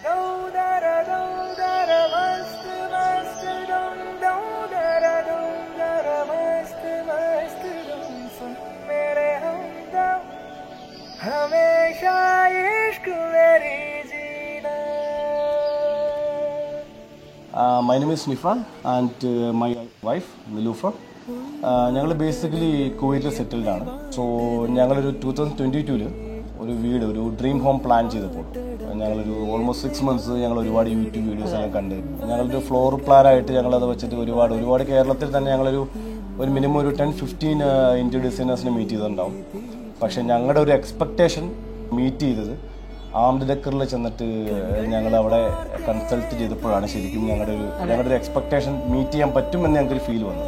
My name is Nifa and my wife Nilufa. ഞങ്ങൾ basically കുവൈറ്റിൽ settled ആണ്. So ഞങ്ങളൊരു 2022 ഒരു വീട്, ഒരു ഡ്രീം ഹോം പ്ലാൻ ചെയ്തപ്പോൾ ഞങ്ങളൊരു ഓൾമോസ്റ്റ് 6 months ഞങ്ങൾ ഒരുപാട് യൂട്യൂബ് വീഡിയോസ് എല്ലാം കണ്ട് ഞങ്ങളൊരു ഫ്ലോർ പ്ലാനായിട്ട് ഞങ്ങളത് വെച്ചിട്ട് ഒരുപാട് കേരളത്തിൽ തന്നെ ഞങ്ങളൊരു മിനിമം ഒരു 10-15 ഇന്ത്യൻ ഡിസൈനേഴ്സിനെ മീറ്റ് ചെയ്തിട്ടുണ്ടാവും. പക്ഷേ ഞങ്ങളുടെ ഒരു എക്സ്പെക്റ്റേഷൻ മീറ്റ് ചെയ്തത് ആംഡ് ഡെക്കറിൽ ചെന്നിട്ട് ഞങ്ങൾ അവിടെ കൺസൾട്ട് ചെയ്തപ്പോഴാണ് ശരിക്കും ഞങ്ങളുടെ ഒരു എക്സ്പെക്ടേഷൻ മീറ്റ് ചെയ്യാൻ പറ്റുമെന്ന് ഞങ്ങൾക്കൊരു ഫീൽ വന്നു.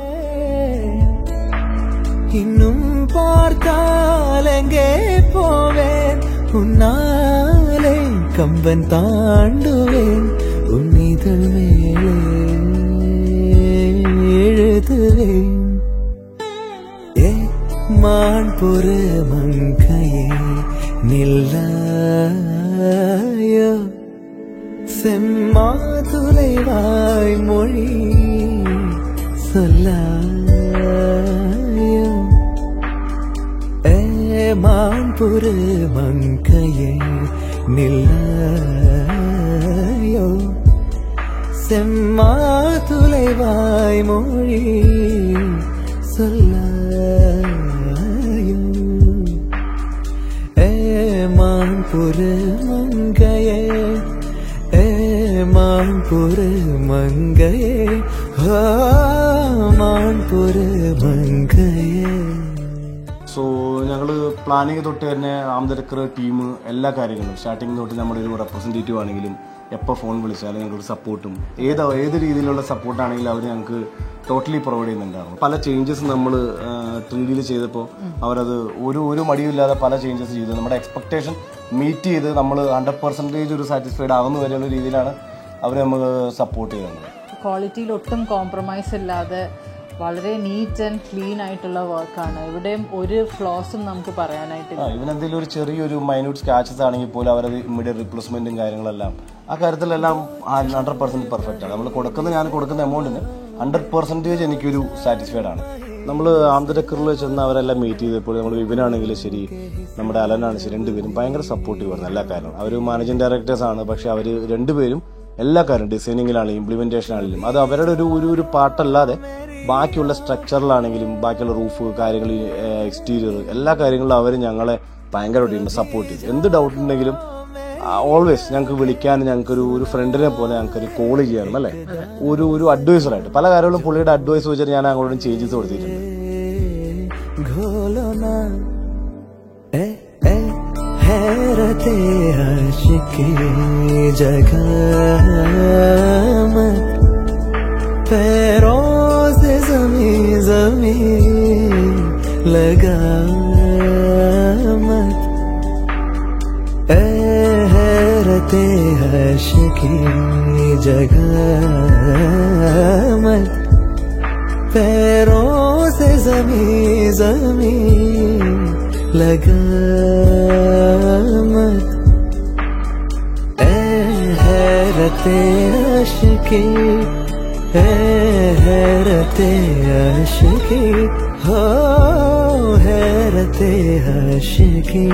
இன்னும் பார்த்தாலெங்கே போவேன், உன்னாலே கம்பன் தாண்டுவேன், உன்னிதழ் மேலே எழுதுவேன். ஏ மான்புரு மங்கையே நில்லாயோ, செம்மாதுளைவாய் மொழி சொல்லாயோ. ஏ மான்புரு மங்கையே நில்லாயோ, செம்மாதுளைவாய் மொழி சொல்லாயோ. மான்புரு மங்கையே, மான்புரு மங்கையே, மான்புரு மங்கையே. സോ ഞങ്ങൾ പ്ലാനിങ് തൊട്ട് തന്നെ ആംഡ് ഡെക്കർ ടീം എല്ലാ കാര്യങ്ങളും സ്റ്റാർട്ടിങ് തൊട്ട് നമ്മുടെ ഒരു റെപ്രസെൻറ്റേറ്റീവ് ആണെങ്കിലും എപ്പോൾ ഫോൺ വിളിച്ചാലും ഞങ്ങൾക്ക് സപ്പോർട്ടും ഏത് രീതിയിലുള്ള സപ്പോർട്ടാണെങ്കിലും അവർ ഞങ്ങൾക്ക് ടോട്ടലി പ്രൊവൈഡ് ചെയ്യുന്നുണ്ടായിരുന്നു. പല ചേഞ്ചസ് നമ്മൾ 3D ചെയ്തപ്പോൾ അവരത് ഒരു മടിയില്ലാതെ പല ചേഞ്ചസ് ചെയ്തു. നമ്മുടെ എക്സ്പെക്ടേഷൻ മീറ്റ് ചെയ്ത് നമ്മൾ 100% ഒരു സാറ്റിസ്ഫൈഡ് ആവുന്ന വരെയുള്ള രീതിയിലാണ് അവർ നമുക്ക് സപ്പോർട്ട് ചെയ്യുന്നത്. ക്വാളിറ്റിയിൽ ഒട്ടും കോംപ്രമൈസ് ഇല്ലാതെ വളരെ നീറ്റ് ആൻഡ് ക്ലീൻ ആയിട്ടുള്ള വർക്കാണ്. ഇവിടെയും ഒരു ഫ്ലോസും നമുക്ക് പറയാനായിട്ടില്ല. ഇവനെന്തെങ്കിലും ഒരു ചെറിയൊരു മൈന്യൂട്ട് സ്കാച്ചസ് ആണെങ്കിൽ പോലും അവരത് ഇമ്മീഡിയറ്റ് റിപ്ലേസ്മെന്റും കാര്യങ്ങളെല്ലാം ആ കാര്യത്തിലെല്ലാം 100% പെർഫെക്റ്റ് ആണ്. ഞാൻ കൊടുക്കുന്ന എമൗണ്ടിന് 100% എനിക്കൊരു സാറ്റിസ്ഫൈഡ് ആണ്. നമ്മൾ ആംഡ് ഡെക്കറിൽ ചെന്ന് അവരെല്ലാം മീറ്റ് ചെയ്തപ്പോൾ നമ്മൾ വിപിനാണെങ്കിലും ശരി, നമ്മുടെ അലനാണ് ശരി, രണ്ടുപേരും ഭയങ്കര സപ്പോർട്ടീവ് ആണ് എല്ലാ കാര്യവും. അവർ മാനേജിംഗ് ഡയറക്ടേഴ്സ് ആണ്, പക്ഷെ അവർ രണ്ടുപേരും എല്ലാ കാര്യം ഡിസൈനിങ്ങിലാണെങ്കിലും ഇംപ്ലിമെന്റേഷൻ ആണെങ്കിലും അത് അവരുടെ ഒരു പാർട്ടല്ലാതെ ബാക്കിയുള്ള സ്ട്രക്ചറിലാണെങ്കിലും ബാക്കിയുള്ള റൂഫ് കാര്യങ്ങൾ, എക്സ്റ്റീരിയർ എല്ലാ കാര്യങ്ങളിലും അവർ ഞങ്ങളെ ഭയങ്കരമായിട്ട് സപ്പോർട്ട് ചെയ്തു. എന്ത് ഡൗട്ട് ഉണ്ടെങ്കിലും ഓൾവേസ് ഞങ്ങൾക്ക് വിളിക്കാനും ഞങ്ങൾക്കൊരു ഫ്രണ്ടിനെ പോലെ ഞങ്ങൾക്കൊരു കോൾ ചെയ്യാനും അല്ലേ ഒരു അഡ്വൈസറായിട്ട് പല കാര്യങ്ങളും പുള്ളിയുടെ അഡ്വൈസ് വെച്ചിട്ട് ഞാൻ അങ്ങോട്ടും ചേഞ്ചസ് കൊടുത്തിട്ടുണ്ട്. आशिकी जगह मत, पैरों से ज़मीं लगा मत. हैरते आशिकी, हैरते आशिकी, हो हैरते आशिकी.